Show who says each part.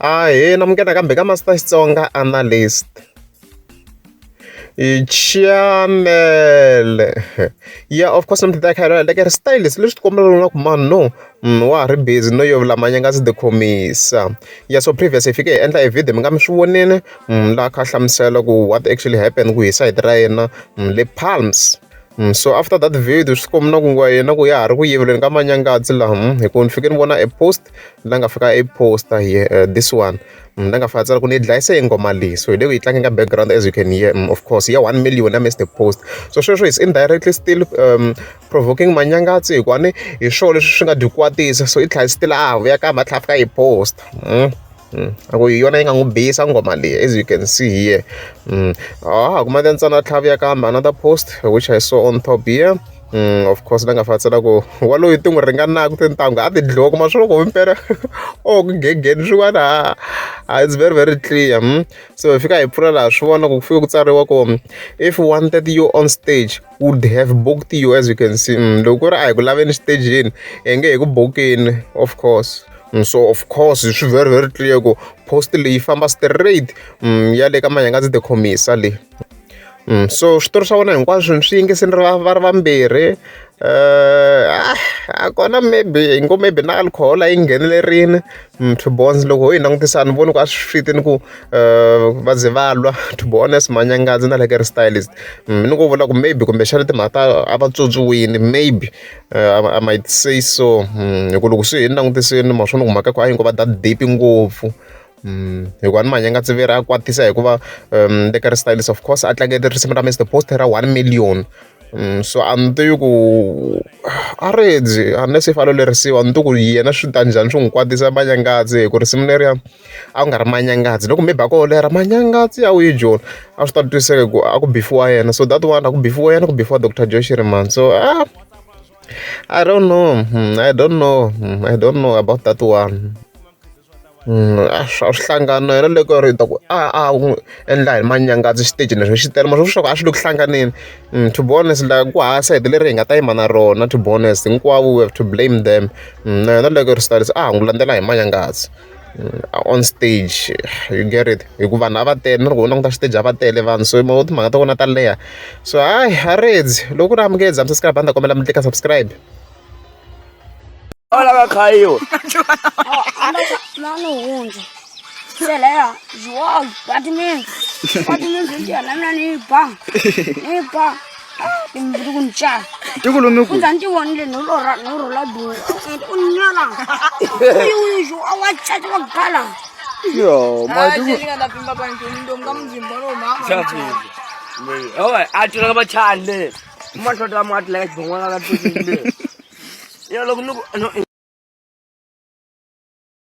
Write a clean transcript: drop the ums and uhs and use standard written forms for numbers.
Speaker 1: He namukela kambe ka Master Xitsonga analyst channel. Yeah, of course I'm like Lekker Stylist leswi tikombela nga ku mani no wa ha ri busy no yovula Manyangatsi the khomisa. Yeah, so previous hi fike hi endla video mi nga mi swi vonile laha kha hlamusela ku what actually happened ku hi side ra yena le Palms. So after that video swi komba ku ngwa yena ku ya ha ri ku yiveleni ka Manyangatsi laha hi ku ni fike ni vona a post la nga fika a poster here this one la nga fika tsala ku ni dlayise hi ngoma leyi so hi le ku yi tlangeni ka background as you can hear of course ya 1 million I missed the post so sweswo is indirectly still provoking Manyangatsi hikuva ni hi swona leswi swi nga dikwatisa so i tlhela still a vuya ka matlhela fika hi post ako hi yona yi nga n'wi bihisa ngoma leyi as you can see here kuma ntsana tlhavuya kambe another post which I saw on top here of course la nga fatsela ku waloyi ti n'wi ringanaka tintangu a ti dliwa kuma swilo ku impela ku nghegeni swin'wana it's very very clear so hi fika hi pfula laha swi vona ku fike ku tsariwa ku if wanted you on stage would have booked you as you can see loko ku ri a hi ku laveni xitejini hi nge hi ku bokeni of course so of course it's very very clear ku post leyi famba straight ya le ka Manyangatsi the khomisa leyi so switori swa vona hinkwaswo swi yingisini va ri vambirhi kona maybe ngo maybe na alcohol a yi nghenelerini to bonds loko ho yi langutisa ni voni ku a swi fitini ku va ze va lwa to be honest Manyangatsi na Lekker Stylist ni ku vula ku maybe kumbexana timhaka a va tswotswiwini maybe I might say so hi ku loko swi hi ni langutisini ma swona ku mhaka ku a yi ngo va that deep ngopfu hikuva ni Manyangatsi veri a kwatisa hikuva Lekker Stylist of course a tlangete risimu ra Mr Poster ra 1 million so a ni tivi ku a redzi unless if a lo lerisiwa ni ti ku yena swi ta njhani swi n'wi kwatisa Manyangatsi hi ku risimu leriya a ku nga ri Manyangatsi loko maybe a ko lera Manyangatsi a wu yi joni a swi ta twiseka ku a ku bifiwa yena so that one a ku bifiwa yena ku bifiwa Dr Joshi Rimani so I don't know I don't know about that one a swi hlangana yena loko ri ta ku endla hi Manyangatsi xiteji leswi xi tele maswo swa ku a swi le ku hlanganeni to be honest la ku haya side leri hi nga ta yima na rona to be honest hinkwavo we have to blame them na yena Lekker Stylist a n'wi landzela hi Manyangatsi on stage you get it hikuva vanhu a va tele na loko u languta xiteji a va tele vanhu so timhaka ta vona ta leha so hayi a redzi loko ku ri amukeza subscribe a ni ta kombela mi tlika subscribe
Speaker 2: Olha a caiu.
Speaker 3: Não onde? Sei lá, João, bate me dia, não nem pá. Tem muito chá.
Speaker 2: Tu golo no cu.
Speaker 3: Quando eu ando no lá do. Unhana. Eu João vai chá de uma cala.
Speaker 2: Yo, mas tu.
Speaker 3: Chega da pimba para entender um gamu zimbalo, mama.
Speaker 2: Chafi. Oi, a tu não vai chá, né? Mas tu tá muito legal, não vai lá tu. Eu logo no